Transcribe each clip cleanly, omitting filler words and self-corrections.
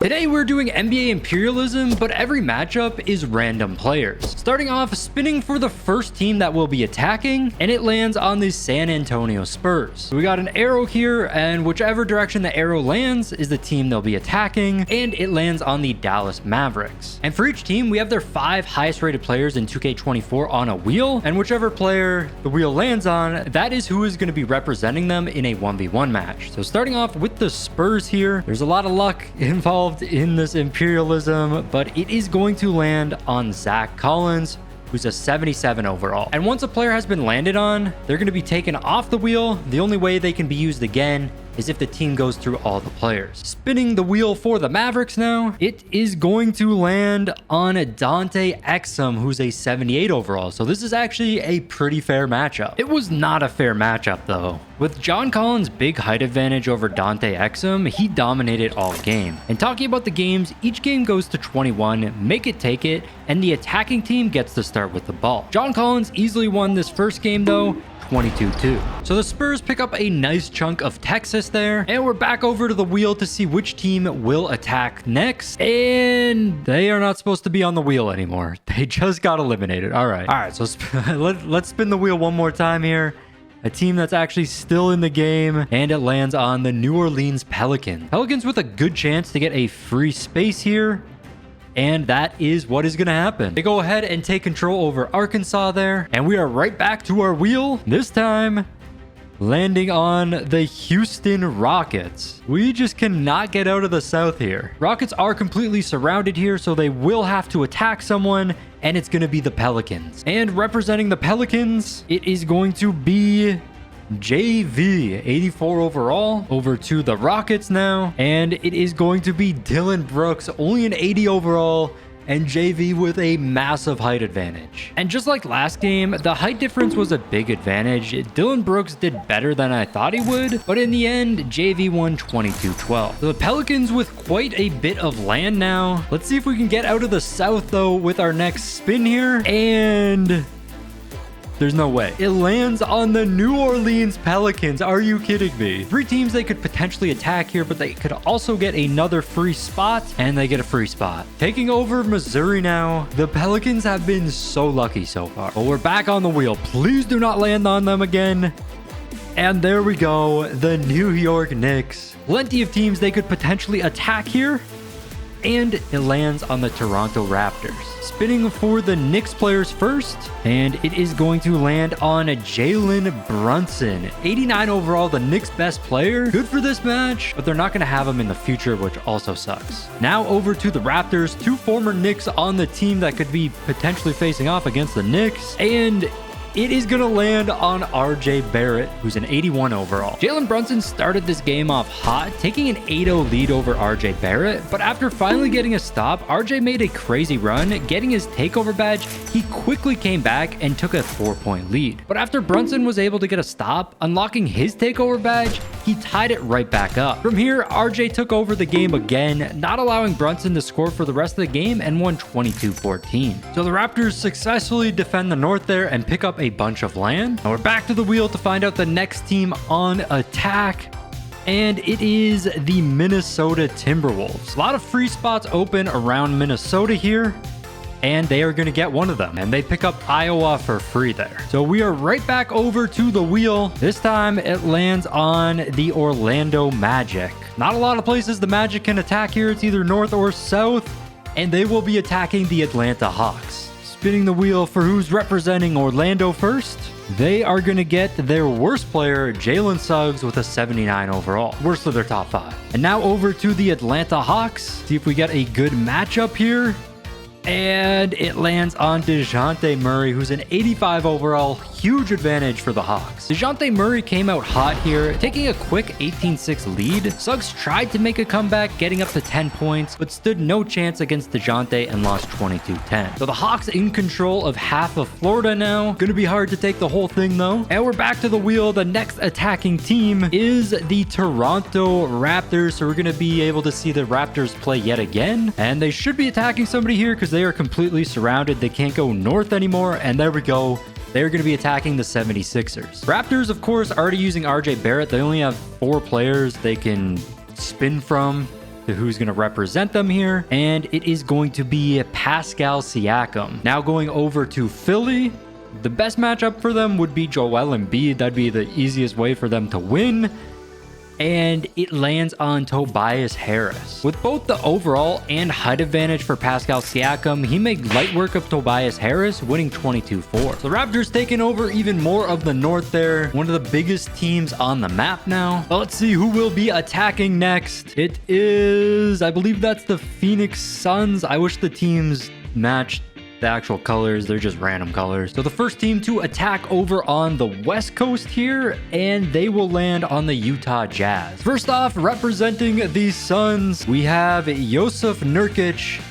Today we're doing NBA Imperialism, but every matchup is random players. Starting off, spinning for the first team that will be attacking, and it lands on the San Antonio Spurs. So we got an arrow here, and whichever direction the arrow lands is the team they'll be attacking, and it lands on the Dallas Mavericks. And for each team, we have their 5 highest rated players in 2K24 on a wheel, and whichever player the wheel lands on, that is who is going to be representing them in a 1v1 match. So starting off with the Spurs here, there's a lot of luck involved in this Imperialism, but it is going to land on Zach Collins, who's a 77 overall. And once a player has been landed on, they're going to be taken off the wheel. The only way they can be used again is if the team goes through all the players. Spinning the wheel for the Mavericks now, it is going to land on Dante Exum, who's a 78 overall. So this is actually a pretty fair matchup. It was not a fair matchup though. With John Collins' big height advantage over Dante Exum, he dominated all game. And talking about the games, each game goes to 21, make it take it, and the attacking team gets to start with the ball. John Collins easily won this first game though, 22-2. So the Spurs pick up a nice chunk of Texas there, and we're back over to the wheel to see which team will attack next. And they are not supposed to be on the wheel anymore. They just got eliminated. All right, so let's spin the wheel one more time here. A team that's actually still in the game, and it lands on the New Orleans Pelicans. Pelicans with a good chance to get a free space here. And that is what is going to happen. They go ahead and take control over Arkansas there. And we are right back to our wheel. This time, landing on the Houston Rockets. We just cannot get out of the South here. Rockets are completely surrounded here, so they will have to attack someone. And it's going to be the Pelicans. And representing the Pelicans, it is going to be JV, 84 overall, over to the Rockets now. And it is going to be Dylan Brooks, only an 80 overall, and JV with a massive height advantage. And just like last game, the height difference was a big advantage. Dylan Brooks did better than I thought he would, but in the end, JV won 22-12. So the Pelicans with quite a bit of land now. Let's see if we can get out of the South though with our next spin here. And there's no way. It lands on the New Orleans Pelicans. Are you kidding me? 3 teams they could potentially attack here, but they could also get another free spot, and they get a free spot. Taking over Missouri now. The Pelicans have been so lucky so far. But we're back on the wheel. Please do not land on them again. And there we go. The New York Knicks. Plenty of teams they could potentially attack here. And it lands on the Toronto Raptors. Spinning for the Knicks players first, and it is going to land on Jalen Brunson. 89 overall, the Knicks' best player. Good for this match, but they're not going to have him in the future, which also sucks. Now over to the Raptors. 2 former Knicks on the team that could be potentially facing off against the Knicks, and it is going to land on RJ Barrett, who's an 81 overall. Jalen Brunson started this game off hot, taking an 8-0 lead over RJ Barrett, but after finally getting a stop, RJ made a crazy run, getting his takeover badge. He quickly came back and took a 4-point lead. But after Brunson was able to get a stop, unlocking his takeover badge, he tied it right back up. From here, RJ took over the game again, not allowing Brunson to score for the rest of the game, and won 22-14. So the Raptors successfully defend the North there and pick up a bunch of land. Now we're back to the wheel to find out the next team on attack, and it is the Minnesota Timberwolves. A lot of free spots open around Minnesota here, and they are going to get one of them, and they pick up Iowa for free there. So we are right back over to the wheel. This time it lands on the Orlando Magic. Not a lot of places the Magic can attack here. It's either north or south, and they will be attacking the Atlanta Hawks. Spinning the wheel for who's representing Orlando first. They are going to get their worst player, Jalen Suggs, with a 79 overall. Worst of their top 5. And now over to the Atlanta Hawks. See if we get a good matchup here. And it lands on DeJounte Murray, who's an 85 overall. Huge advantage for the Hawks. DeJounte Murray came out hot here, taking a quick 18-6 lead. Suggs tried to make a comeback, getting up to 10 points, but stood no chance against DeJounte and lost 22-10. So the Hawks in control of half of Florida now. Gonna be hard to take the whole thing though. And we're back to the wheel. The next attacking team is the Toronto Raptors. So we're gonna be able to see the Raptors play yet again. And they should be attacking somebody here because they are completely surrounded. They can't go north anymore. And there we go. They're going to be attacking the 76ers. Raptors, of course, already using RJ Barrett. They only have 4 players they can spin from. to who's going to represent them here. And it is going to be Pascal Siakam. Now going over to Philly. The best matchup for them would be Joel Embiid. That'd be the easiest way for them to win. And it lands on Tobias Harris. With both the overall and height advantage for Pascal Siakam, he made light work of Tobias Harris, winning 22-4. So the Raptors taking over even more of the North there. One of the biggest teams on the map now. Well, let's see who will be attacking next. It is, I believe that's the Phoenix Suns. I wish the teams matched the actual colors. They're just random colors. So the first team to attack over on the West Coast here, and they will land on the Utah Jazz. First off, representing the Suns, we have Jusuf Nurkic,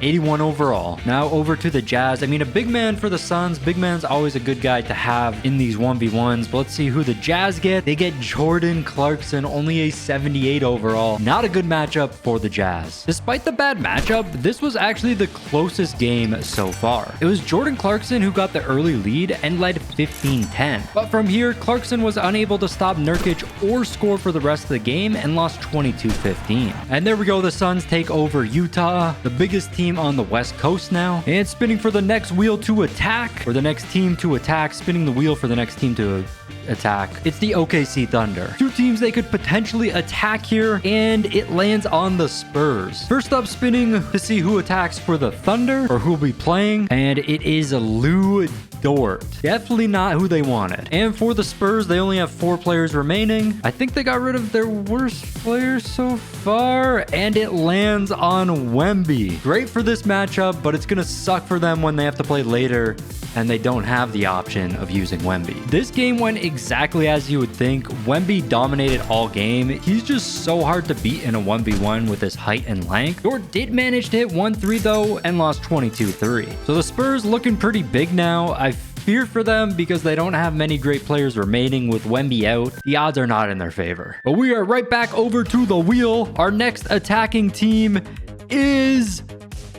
81 overall. Now over to the Jazz. I mean, a big man for the Suns. Big man's always a good guy to have in these 1v1s. But let's see who the Jazz get. They get Jordan Clarkson, only a 78 overall. Not a good matchup for the Jazz. Despite the bad matchup, this was actually the closest game so far. It was Jordan Clarkson who got the early lead and led 15-10. But from here, Clarkson was unable to stop Nurkic or score for the rest of the game and lost 22-15. And there we go. The Suns take over Utah, the biggest team on the West Coast now, and spinning for the next wheel to attack, or the next team to attack, spinning the wheel for the next team to attack. It's the OKC Thunder. Two teams they could potentially attack here, and it lands on the Spurs. First up, spinning to see who attacks for the Thunder, or who will be playing, and it is Lou Dort. Definitely not who they wanted. And for the Spurs, they only have 4 players remaining. I think they got rid of their worst player so far, and it lands on Wemby. Great for this matchup, but it's gonna suck for them when they have to play later and they don't have the option of using Wemby. This game went exactly as you would think. Wemby dominated all game. He's just so hard to beat in a 1v1 with his height and length. Dort did manage to hit 1-3 though and lost 22-3. So the Spurs looking pretty big now. I fear for them because they don't have many great players remaining with Wemby out. The odds are not in their favor. But we are right back over to the wheel. Our next attacking team is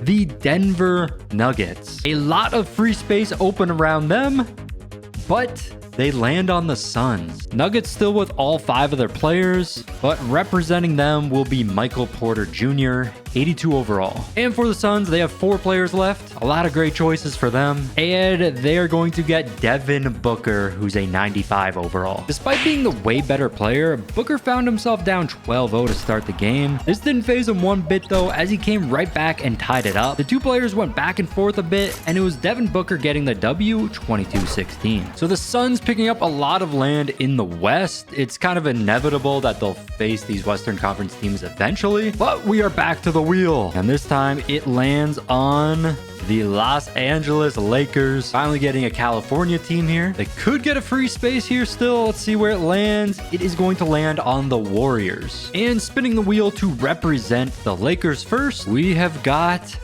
the Denver Nuggets. A lot of free space open around them, but they land on the Suns. Nuggets still with all 5 of their players, but representing them will be Michael Porter Jr., 82 overall. And for the Suns, they have 4 players left. A lot of great choices for them. And they are going to get Devin Booker, who's a 95 overall. Despite being the way better player, Booker found himself down 12-0 to start the game. This didn't phase him one bit though, as he came right back and tied it up. The 2 players went back and forth a bit, and it was Devin Booker getting the W, 22-16. So the Suns picking up a lot of land in the West. It's kind of inevitable that they'll face these Western Conference teams eventually, but we are back to the wheel, and this time it lands on the Los Angeles Lakers. Finally getting a California team here. They could get a free space here still. Let's see where it lands. It is going to land on the Warriors. And spinning the wheel to represent the Lakers first, we have got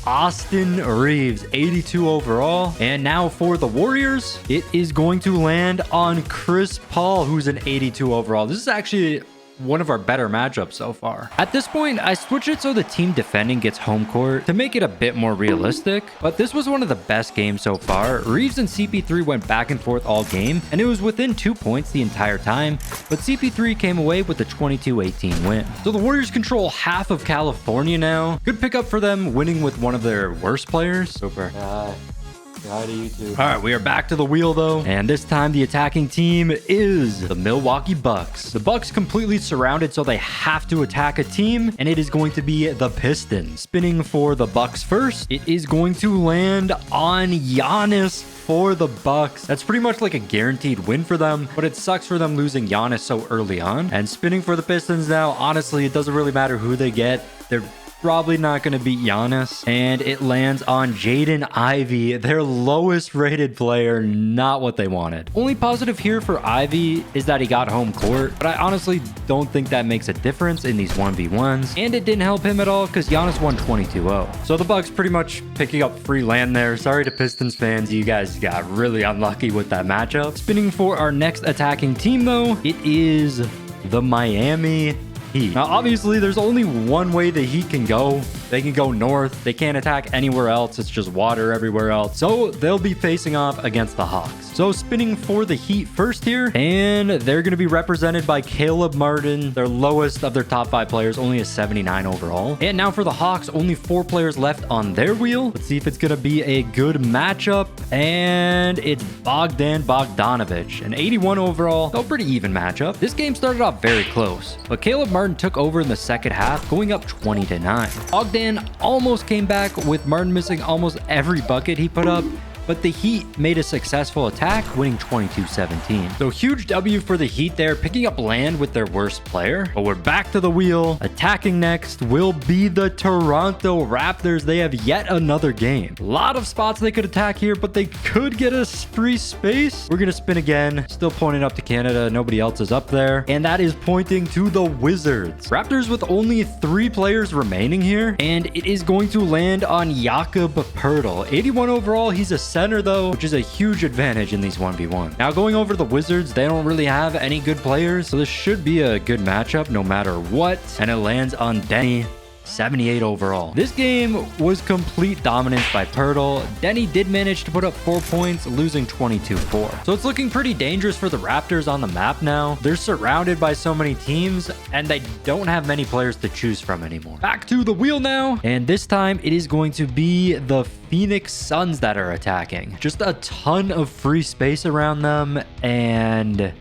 Austin Reeves, 82 overall. And now for the Warriors, it is going to land on Chris Paul, who's an 82 overall. This is actually one of our better matchups so far. At this point, I switch it so the team defending gets home court to make it a bit more realistic, but this was one of the best games so far. Reeves and CP3 went back and forth all game, and it was within 2 points the entire time, but CP3 came away with the 22-18 win. So the Warriors control half of California now. Good pickup for them, winning with one of their worst players. Super. Hi to you too. All right, we are back to the wheel though, and this time the attacking team is the Milwaukee Bucks. The Bucks completely surrounded, so they have to attack a team, and it is going to be the Pistons. Spinning for the Bucks first, it is going to land on Giannis for the Bucks. That's pretty much like a guaranteed win for them, but it sucks for them losing Giannis so early on. And spinning for the Pistons now, honestly, it doesn't really matter who they get. They're probably not going to beat Giannis, and it lands on Jaden Ivey, their lowest rated player. Not what they wanted. Only positive here for Ivey is that he got home court, but I honestly don't think that makes a difference in these 1v1s, and it didn't help him at all because Giannis won 22-0. So the Bucks pretty much picking up free land there. Sorry to Pistons fans, you guys got really unlucky with that matchup. Spinning for our next attacking team though, it is the Miami Heat. Now, obviously, there's only one way the Heat can go, They can go north. They can't attack anywhere else. It's just water everywhere else. So they'll be facing off against the Hawks. So spinning for the Heat first here, and they're going to be represented by Caleb Martin, their lowest of their top 5 players, only a 79 overall. And now for the Hawks, only 4 players left on their wheel. Let's see if it's going to be a good matchup. And it's Bogdan Bogdanovic, an 81 overall. So pretty even matchup. This game started off very close, but Caleb Martin took over in the second half, going up 20-9. Bogdan almost came back with Martin missing almost every bucket he put up, but the Heat made a successful attack, winning 22-17. So huge W for the Heat there, picking up land with their worst player. But we're back to the wheel. Attacking next will be the Toronto Raptors. They have yet another game. A lot of spots they could attack here, but they could get us free space. We're going to spin again. Still pointing up to Canada. Nobody else is up there. And that is pointing to the Wizards. Raptors with only 3 players remaining here. And it is going to land on Jakob Poeltl. 81 overall. He's a center though, which is a huge advantage in these 1v1. Now going over the Wizards, they don't really have any good players, so this should be a good matchup no matter what. And it lands on Denny, 78 overall. This game was complete dominance by Poeltl. Denny did manage to put up 4 points, losing 22-4. So it's looking pretty dangerous for the Raptors on the map now. They're surrounded by so many teams, and they don't have many players to choose from anymore. Back to the wheel now, and this time it is going to be the Phoenix Suns that are attacking. Just a ton of free space around them, and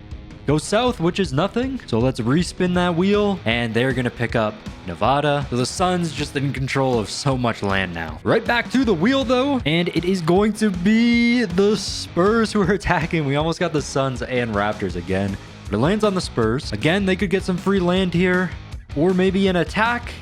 go south, which is nothing. So let's respin that wheel, and they're going to pick up Nevada. So the Suns just in control of so much land now. Right back to the wheel though, and it is going to be the Spurs who are attacking. We almost got the Suns and Raptors again, but it lands on the Spurs. Again, they could get some free land here, or maybe an attack.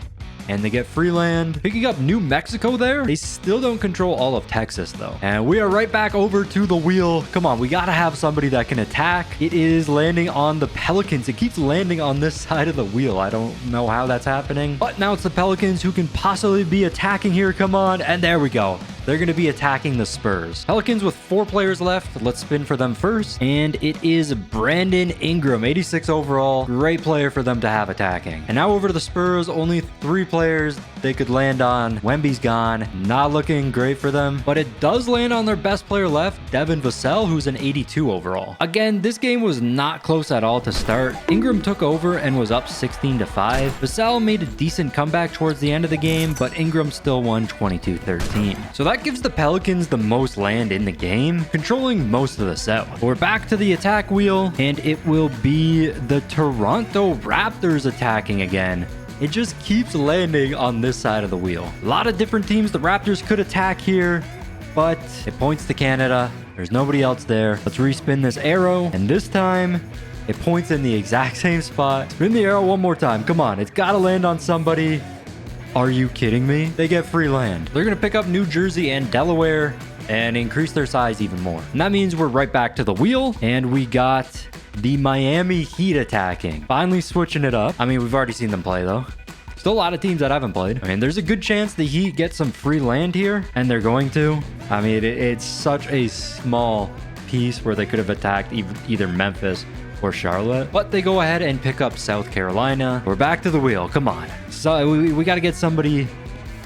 And they get free land. Picking up New Mexico there. They still don't control all of Texas though. And we are right back over to the wheel. Come on, we gotta have somebody that can attack. It is landing on the Pelicans. It keeps landing on this side of the wheel. I don't know how that's happening, but now it's the Pelicans who can possibly be attacking here. Come on, and there we go. They're going to be attacking the Spurs. Pelicans with 4 players left. Let's spin for them first. And it is Brandon Ingram, 86 overall. Great player for them to have attacking. And now over to the Spurs, only 3 players they could land on. Wemby's gone. Not looking great for them, but it does land on their best player left, Devin Vassell, who's an 82 overall. Again, this game was not close at all to start. Ingram took over and was up 16-5. Vassell made a decent comeback towards the end of the game, but Ingram still won 22-13. So that gives the Pelicans the most land in the game, controlling most of the set. We're back to the attack wheel, and it will be the Toronto Raptors attacking again. It just keeps landing on this side of the wheel. A lot of different teams the Raptors could attack here, but it points to Canada. There's nobody else there. Let's respin this arrow, and this time it points in the exact same spot. Spin the arrow one more time. Come on, it's got to land on somebody. Are you kidding me? They get free land. They're going to pick up New Jersey and Delaware and increase their size even more. And that means we're right back to the wheel, and we got the Miami Heat attacking. Finally switching it up. I mean, we've already seen them play though. Still a lot of teams that haven't played. I mean, there's a good chance the Heat get some free land here, and they're going to. I mean, it's such a small piece where they could have attacked either Memphis or Charlotte, but they go ahead and pick up South Carolina. We're back to the wheel. Come on. So we got to get somebody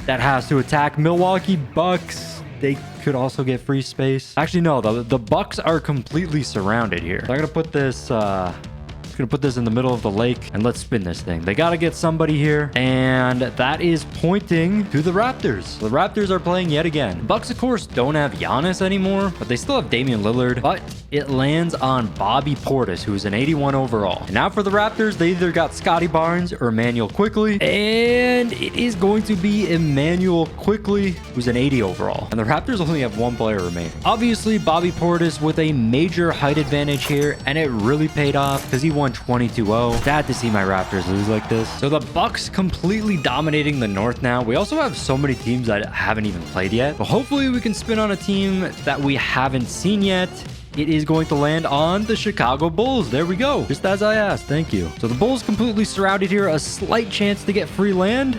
that has to attack. Milwaukee Bucks. They could also get free space. Actually, no, the Bucks are completely surrounded here. So I'm gonna put this in the middle of the lake, and let's spin this thing. They got to get somebody here, and that is pointing to the Raptors. The Raptors are playing yet again. Bucks, of course, don't have Giannis anymore, but they still have Damian Lillard. But it lands on Bobby Portis, who's an 81 overall. And now for the Raptors, they either got Scotty Barnes or Emmanuel Quickley, and it is going to be Emmanuel Quickley, who's an 80 overall. And the Raptors only have 1 player remaining. Obviously, Bobby Portis with a major height advantage here, and it really paid off because he won 22-0. Sad to see my Raptors lose like this. So the Bucks completely dominating the North now. We also have so many teams that haven't even played yet, but hopefully we can spin on a team that we haven't seen yet. It is going to land on the Chicago Bulls. There we go. Just as I asked. Thank you. So the Bulls completely surrounded here. A slight chance to get free land,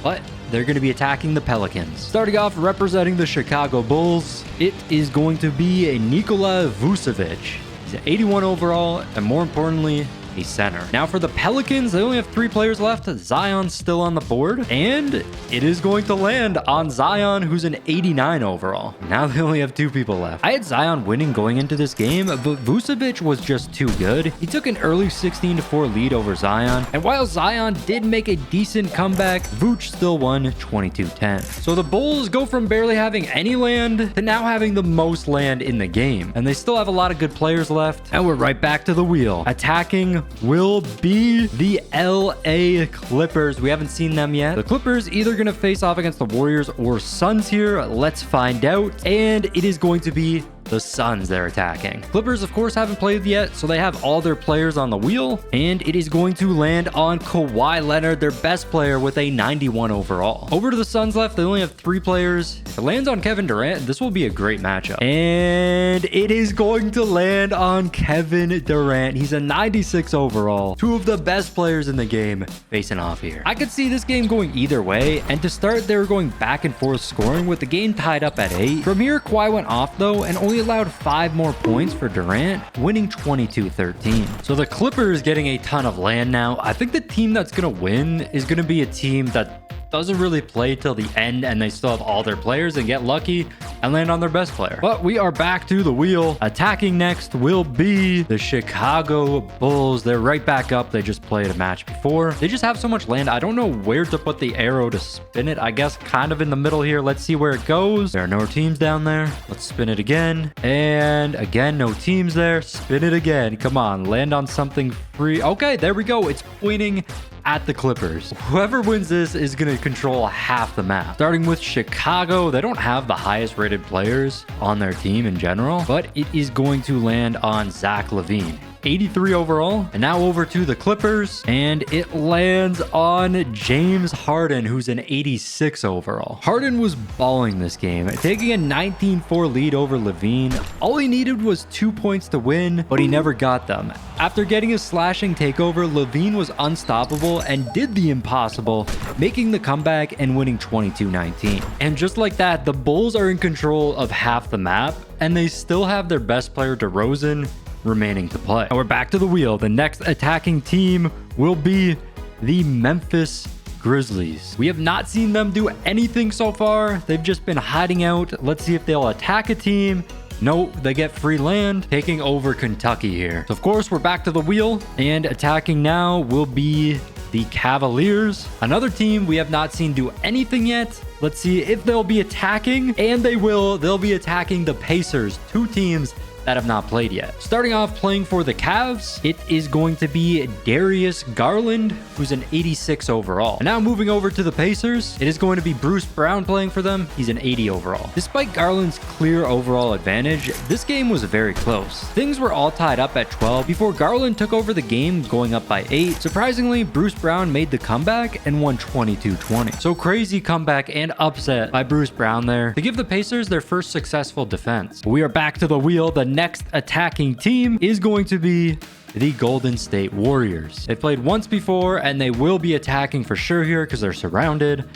but they're going to be attacking the Pelicans. Starting off representing the Chicago Bulls, it is going to be a Nikola Vucevic. He's an 81 overall, and more importantly, a center. Now for the Pelicans, they only have 3 players left. Zion's still on the board, and it is going to land on Zion, who's an 89 overall. Now they only have 2 people left. I had Zion winning going into this game, but Vucevic was just too good. He took an early 16-4 lead over Zion, and while Zion did make a decent comeback, Vooch still won 22-10. So the Bulls go from barely having any land to now having the most land in the game, and they still have a lot of good players left, and we're right back to the wheel. Attacking will be the LA Clippers. We haven't seen them yet. The Clippers either going to face off against the Warriors or Suns here. Let's find out, and it is going to be the Suns they're attacking. Clippers, of course, haven't played yet, so they have all their players on the wheel, and it is going to land on Kawhi Leonard, their best player, with a 91 overall. Over to the Suns left, they only have 3 players. If it lands on Kevin Durant, this will be a great matchup. And it is going to land on Kevin Durant. He's a 96 overall. 2 of the best players in the game facing off here. I could see this game going either way, and to start, they were going back and forth scoring with the game tied up at 8. From here, Kawhi went off though, and only allowed 5 more points for Durant, winning 22-13. So the Clippers getting a ton of land now. I think the team that's going to win is going to be a team that doesn't really play till the end, and they still have all their players and get lucky and land on their best player. But we are back to the wheel. Attacking next will be the Chicago Bulls. They're right back up. They just played a match before. They just have so much land. I don't know where to put the arrow to spin it. I guess kind of in the middle here. Let's see where it goes. There are no teams down there. Let's spin it again. And again, no teams there. Spin it again. Come on, land on something free. Okay, there we go. It's pointing at the Clippers. Whoever wins this is going to control half the map. Starting with Chicago, they don't have the highest rated players on their team in general, but it is going to land on Zach LaVine. 83 overall. And now over to the Clippers, and it lands on James Harden, who's an 86 overall. Harden was balling this game, taking a 19-4 lead over LaVine. All he needed was 2 points to win, but he never got them. After getting a slashing takeover, LaVine was unstoppable and did the impossible, making the comeback and winning 22-19. And just like that, the Bulls are in control of half the map, and they still have their best player, DeRozan, remaining to play. And we're back to the wheel. The next attacking team will be the Memphis Grizzlies. We have not seen them do anything so far. They've just been hiding out. Let's see if they'll attack a team. Nope, they get free land, taking over Kentucky here. So of course, we're back to the wheel, and attacking now will be the Cavaliers. Another team we have not seen do anything yet. Let's see if they'll be attacking, and they will. They'll be attacking the Pacers, 2 teams that have not played yet. Starting off playing for the Cavs, it is going to be Darius Garland, who's an 86 overall. And now moving over to the Pacers, it is going to be Bruce Brown playing for them. He's an 80 overall. Despite Garland's clear overall advantage, this game was very close. Things were all tied up at 12 before Garland took over the game, going up by 8. Surprisingly, Bruce Brown made the comeback and won 22-20. So crazy comeback and upset by Bruce Brown there to give the Pacers their first successful defense. We are back to the wheel. The next attacking team is going to be the Golden State Warriors. They played once before, and they will be attacking for sure here because they're surrounded.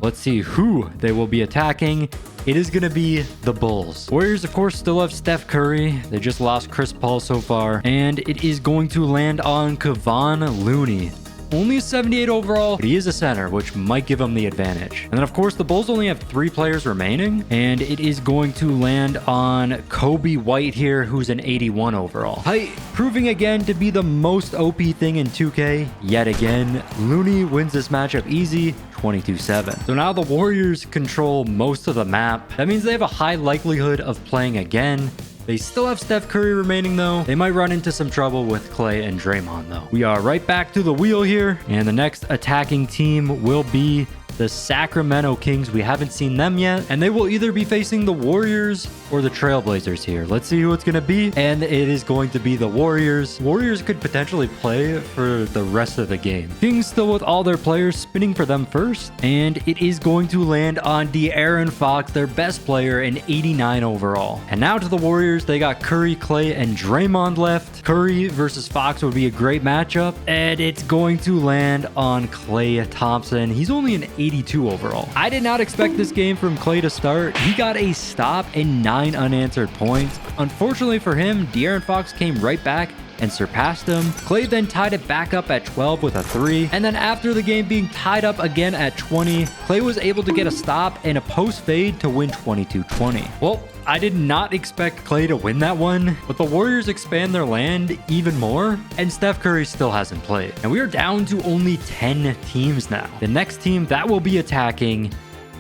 Let's see who they will be attacking. It is going to be the Bulls. Warriors, of course, still have Steph Curry. They just lost Chris Paul so far, and it is going to land on Kevon Looney. Only a 78 overall, but he is a center, which might give him the advantage. And then, of course, the Bulls only have 3 players remaining, and it is going to land on Kobe White here, who's an 81 overall. Height, proving again to be the most OP thing in 2K. Yet again, Looney wins this matchup easy, 22-7. So now the Warriors control most of the map. That means they have a high likelihood of playing again. They still have Steph Curry remaining though. They might run into some trouble with Clay and Draymond though. We are right back to the wheel here, and the next attacking team will be the Sacramento Kings. We haven't seen them yet, and they will either be facing the Warriors or the Trailblazers here. Let's see who it's going to be, and it is going to be the Warriors. Warriors could potentially play for the rest of the game. Kings still with all their players spinning for them first, and it is going to land on De'Aaron Fox, their best player, an 89 overall. And now to the Warriors, they got Curry, Clay, and Draymond left. Curry versus Fox would be a great matchup, and it's going to land on Klay Thompson. He's only an 82 overall. I did not expect this game from Clay to start. He got a stop and 9 unanswered points. Unfortunately for him, De'Aaron Fox came right back and surpassed him. Klay then tied it back up at 12 with a 3. And then after the game being tied up again at 20, Klay was able to get a stop and a post fade to win 22-20. Well, I did not expect Klay to win that one, but the Warriors expand their land even more, and Steph Curry still hasn't played. And we are down to only 10 teams now. The next team that will be attacking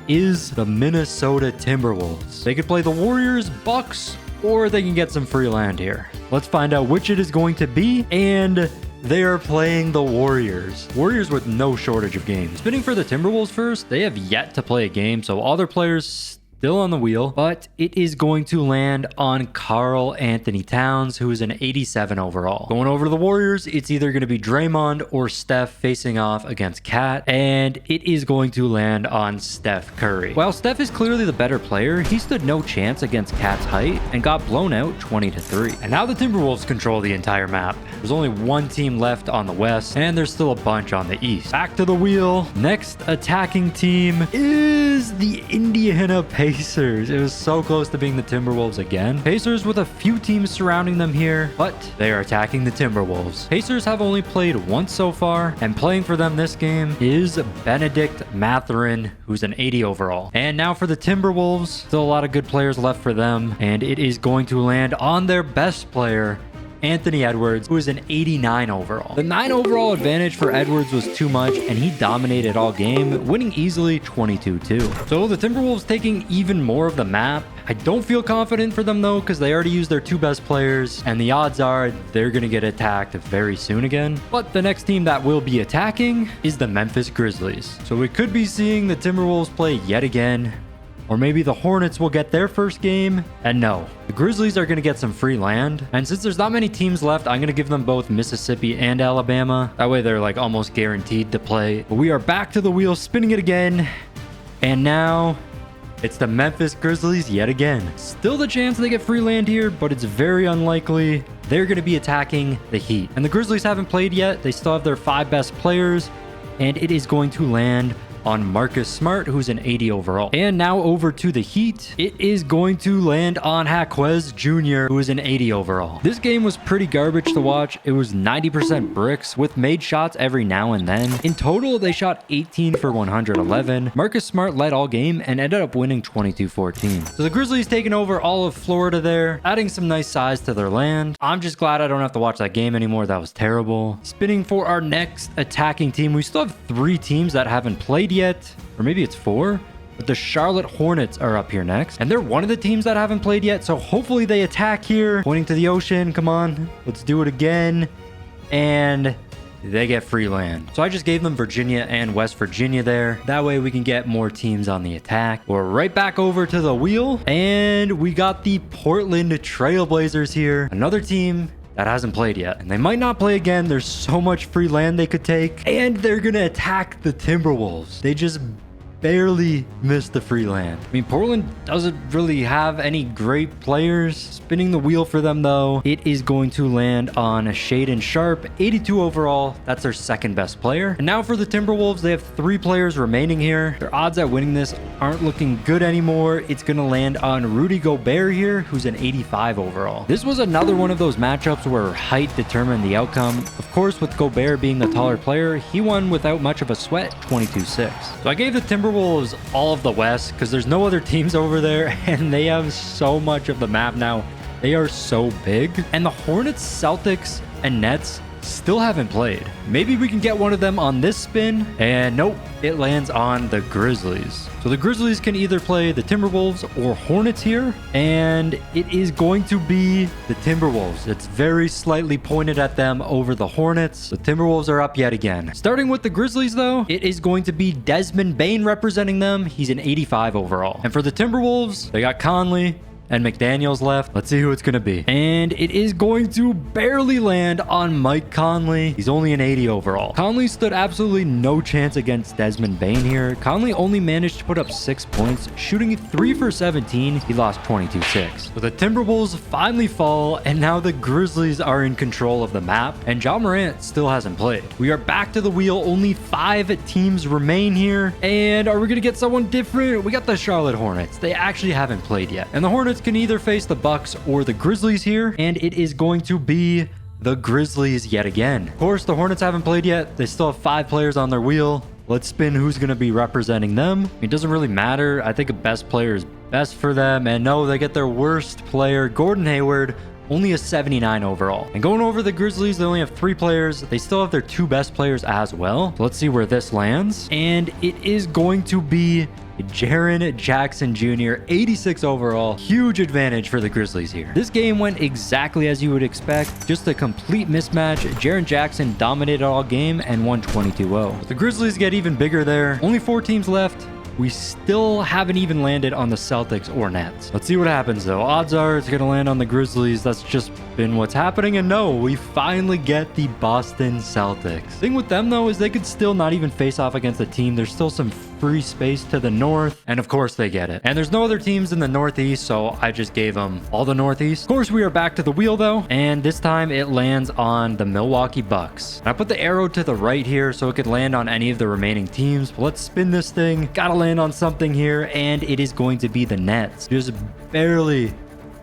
is the Minnesota Timberwolves. They could play the Warriors, Bucks, or they can get some free land here. Let's find out which it is going to be, and they are playing the Warriors. Warriors with no shortage of games. Spinning for the Timberwolves first, they have yet to play a game, so all their players still on the wheel, but it is going to land on Karl Anthony Towns, who is an 87 overall. Going over to the Warriors, it's either going to be Draymond or Steph facing off against Cat, and it is going to land on Steph Curry. While Steph is clearly the better player, he stood no chance against Cat's height and got blown out 20-3. And now the Timberwolves control the entire map. There's only one team left on the West, and there's still a bunch on the East. Back to the wheel. Next attacking team is the Indiana Pacers. It was so close to being the Timberwolves again. Pacers with a few teams surrounding them here, but they are attacking the Timberwolves. Pacers have only played once so far, and playing for them this game is Benedict Mathurin, who's an 80 overall. And now for the Timberwolves, still a lot of good players left for them, and it is going to land on their best player, Anthony Edwards, who is an 89 overall. The 9 overall advantage for Edwards was too much, and he dominated all game, winning easily 22-2. So the Timberwolves taking even more of the map. I don't feel confident for them though, because they already used their 2 best players, and the odds are they're going to get attacked very soon again. But the next team that will be attacking is the Memphis Grizzlies. So we could be seeing the Timberwolves play yet again. Or maybe the Hornets will get their first game. And no, the Grizzlies are going to get some free land. And since there's not many teams left, I'm going to give them both Mississippi and Alabama. That way they're like almost guaranteed to play. But we are back to the wheel, spinning it again. And now it's the Memphis Grizzlies yet again. Still the chance they get free land here, but it's very unlikely. They're going to be attacking the Heat. And the Grizzlies haven't played yet. They still have their 5 best players. And it is going to land on Marcus Smart, who's an 80 overall. And now over to the Heat. It is going to land on Jaquez Jr., who is an 80 overall. This game was pretty garbage to watch. It was 90% bricks with made shots every now and then. In total, they shot 18 for 111. Marcus Smart led all game and ended up winning 22-14. So the Grizzlies taking over all of Florida there, adding some nice size to their land. I'm just glad I don't have to watch that game anymore. That was terrible. Spinning for our next attacking team. We still have 3 teams that haven't played yet, or maybe it's 4, but the Charlotte Hornets are up here next, and they're one of the teams that haven't played yet, so hopefully they attack here. Pointing to the ocean, come on, let's do it again. And they get free land. So I just gave them Virginia and West Virginia there. That way we can get more teams on the attack. We're right back over to the wheel, and we got the Portland Trailblazers here, another team that hasn't played yet, and they might not play again. There's so much free land they could take, and they're gonna attack the Timberwolves. They just barely missed the free land. I mean, Portland doesn't really have any great players. Spinning the wheel for them though, it is going to land on Shaedon Sharpe, 82 overall. That's their 2nd best player. And now for the Timberwolves, they have 3 players remaining here. Their odds at winning this aren't looking good anymore. It's gonna land on Rudy Gobert here, who's an 85 overall. This was another one of those matchups where height determined the outcome. Of course, with Gobert being the taller player, he won without much of a sweat, 22-6. So I gave the Timberwolves all of the West because there's no other teams over there, and they have so much of the map now. They are so big. And the Hornets, Celtics, and Nets still haven't played. Maybe we can get one of them on this spin. And nope, it lands on the Grizzlies. So the Grizzlies can either play the Timberwolves or Hornets here, and it is going to be the Timberwolves. It's very slightly pointed at them over the Hornets. The Timberwolves are up yet again. Starting with the Grizzlies though, it is going to be Desmond Bane representing them. He's an 85 overall. And for the Timberwolves, they got Conley and McDaniels left. Let's see who it's going to be. And it is going to barely land on Mike Conley. He's only an 80 overall. Conley stood absolutely no chance against Desmond Bane here. Conley only managed to put up 6 points, shooting 3 for 17. He lost 22-6. So the Timberwolves finally fall, and now the Grizzlies are in control of the map, and Ja Morant still hasn't played. We are back to the wheel. Only 5 teams remain here. And are we going to get someone different? We got the Charlotte Hornets. They actually haven't played yet. And the Hornets can either face the Bucks or the Grizzlies here, and it is going to be the Grizzlies yet again. Of course, the Hornets haven't played yet. They still have 5 players on their wheel. Let's spin who's going to be representing them. It doesn't really matter. I think a best player is best for them. And no, they get their worst player, Gordon Hayward, only a 79 overall. And going over the Grizzlies, they only have 3 players. They still have their 2 best players as well. So let's see where this lands. And it is going to be Jaren Jackson Jr., 86 overall. Huge advantage for the Grizzlies here. This game went exactly as you would expect. Just a complete mismatch. Jaren Jackson dominated all game and won 22-0. The Grizzlies get even bigger there. Only 4 teams left. We still haven't even landed on the Celtics or Nets. Let's see what happens though. Odds are it's going to land on the Grizzlies. That's just been what's happening. And no, we finally get the Boston Celtics. Thing with them though is they could still not even face off against a team. There's still some free space to the north. And of course they get it. And there's no other teams in the Northeast, so I just gave them all the Northeast. Of course, we are back to the wheel though. And this time it lands on the Milwaukee Bucks. And I put the arrow to the right here so it could land on any of the remaining teams. But let's spin this thing. Gotta land on something here. And it is going to be the Nets. Just barely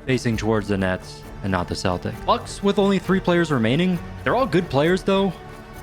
facing towards the Nets and not the Celtics. Bucks with only 3 players remaining. They're all good players though.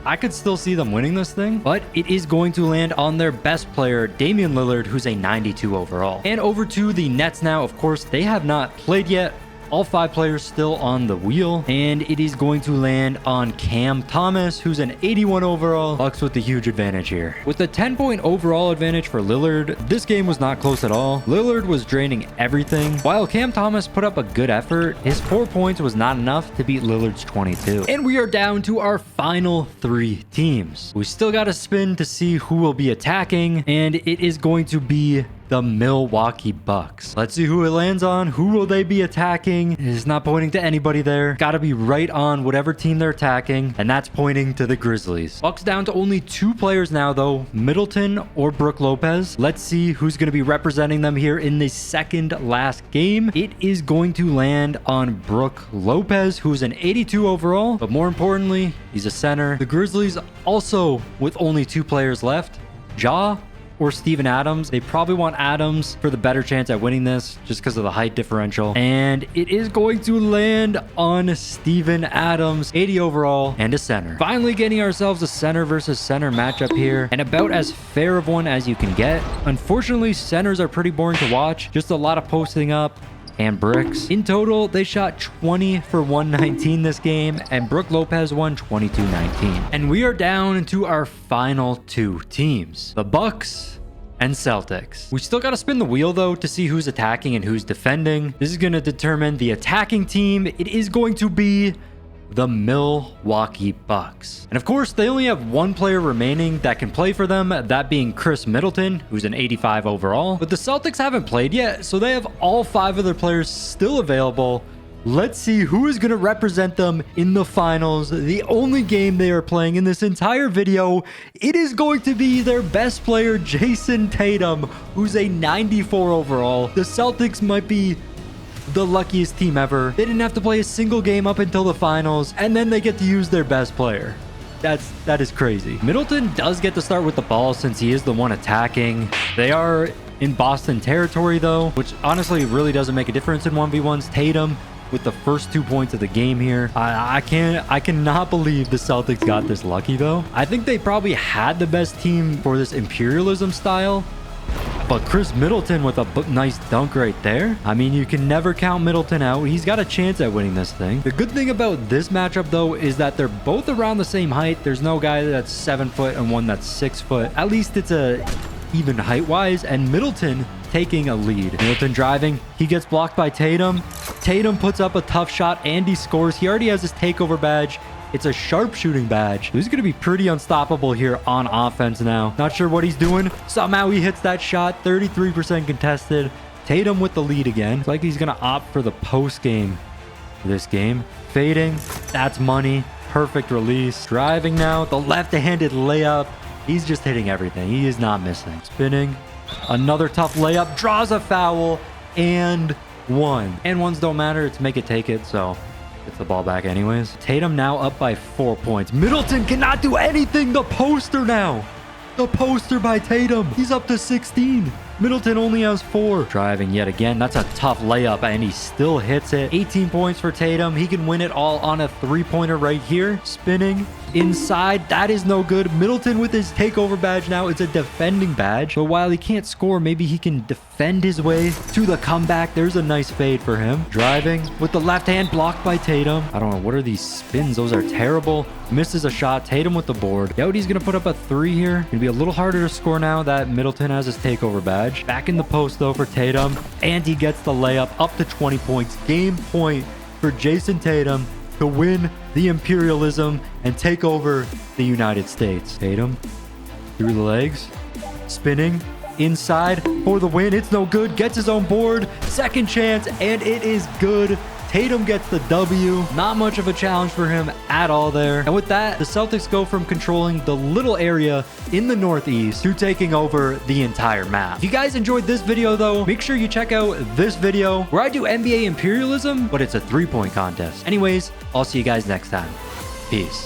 I could still see them winning this thing, but it is going to land on their best player, Damian Lillard, who's a 92 overall. And over to the Nets now. Of course, they have not played yet. All 5 players still on the wheel, and it is going to land on Cam Thomas, who's an 81 overall. Bucks with the huge advantage here. With the 10-point overall advantage for Lillard, this game was not close at all. Lillard was draining everything. While Cam Thomas put up a good effort, his 4 points was not enough to beat Lillard's 22. And we are down to our final 3 teams. We still got to spin to see who will be attacking, and it is going to be the Milwaukee Bucks. Let's see who it lands on. Who will they be attacking? It is not pointing to anybody there. Got to be right on whatever team they're attacking, and that's pointing to the Grizzlies. Bucks down to only 2 players now though, Middleton or Brook Lopez. Let's see who's going to be representing them here in the second last game. It is going to land on Brook Lopez, who's an 82 overall, but more importantly, he's a center. The Grizzlies also with only 2 players left, Ja or Steven Adams. They probably want Adams for the better chance at winning this just because of the height differential. And it is going to land on Steven Adams, 80 overall and a center. Finally getting ourselves a center versus center matchup here, and about as fair of one as you can get. Unfortunately, centers are pretty boring to watch. Just a lot of posting up and bricks. In total, they shot 20 for 119 this game, and Brook Lopez won 22-19. And we are down to our final 2 teams, the Bucks and Celtics. We still got to spin the wheel though to see who's attacking and who's defending. This is going to determine the attacking team. It is going to be the Milwaukee Bucks. And of course, they only have 1 player remaining that can play for them, that being Chris Middleton, who's an 85 overall. But the Celtics haven't played yet, so they have all 5 of their players still available. Let's see who is going to represent them in the finals. The only game they are playing in this entire video, it is going to be their best player, Jason Tatum, who's a 94 overall. The Celtics might be the luckiest team ever. They didn't have to play a single game up until the finals, and then they get to use their best player. That is crazy. Middleton does get to start with the ball since he is the one attacking. They are in Boston territory though, which honestly really doesn't make a difference in 1v1s. Tatum with the first 2 points of the game here. I cannot believe the Celtics got this lucky though. I think they probably had the best team for this Imperialism style. But Chris Middleton with a nice dunk right there. I mean, you can never count Middleton out. He's got a chance at winning this thing. The good thing about this matchup, though, is that they're both around the same height. There's no guy that's 7 foot and one that's 6 foot. At least it's a even height-wise. And Middleton taking a lead. Middleton driving. He gets blocked by Tatum. Tatum puts up a tough shot and he scores. He already has his takeover badge. It's a sharpshooting badge. He's going to be pretty unstoppable here on offense now. Not sure what he's doing. Somehow he hits that shot. 33% contested. Tatum with the lead again. It's like he's going to opt for the post game for this game. Fading. That's money. Perfect release. Driving now. The left-handed layup. He's just hitting everything. He is not missing. Spinning. Another tough layup. Draws a foul. And one. And ones don't matter. It's make it, take it. So gets the ball back anyways. Tatum now up by 4 points. Middleton cannot do anything. The poster now. The poster by Tatum. He's up to 16. Middleton only has 4. Driving yet again. That's a tough layup, and he still hits it. 18 points for Tatum. He can win it all on a 3-pointer right here. Spinning inside. That is no good. Middleton with his takeover badge now. It's a defending badge. But while he can't score, maybe he can defend his way to the comeback. There's a nice fade for him. Driving with the left hand, blocked by Tatum. I don't know. What are these spins? Those are terrible. Misses a shot. Tatum with the board. Yodi's going to put up a 3 here. Gonna be a little harder to score now that Middleton has his takeover badge. Back in the post though for Tatum. And he gets the layup up to 20 points. Game point for Jason Tatum to win the Imperialism and take over the United States. Tatum through the legs. Spinning inside for the win. It's no good. Gets his own board. Second chance, and it is good. Tatum gets the W. Not much of a challenge for him at all there. And with that, the Celtics go from controlling the little area in the Northeast to taking over the entire map. If you guys enjoyed this video though, make sure you check out this video where I do NBA Imperialism, but it's a 3-point contest. Anyways, I'll see you guys next time. Peace.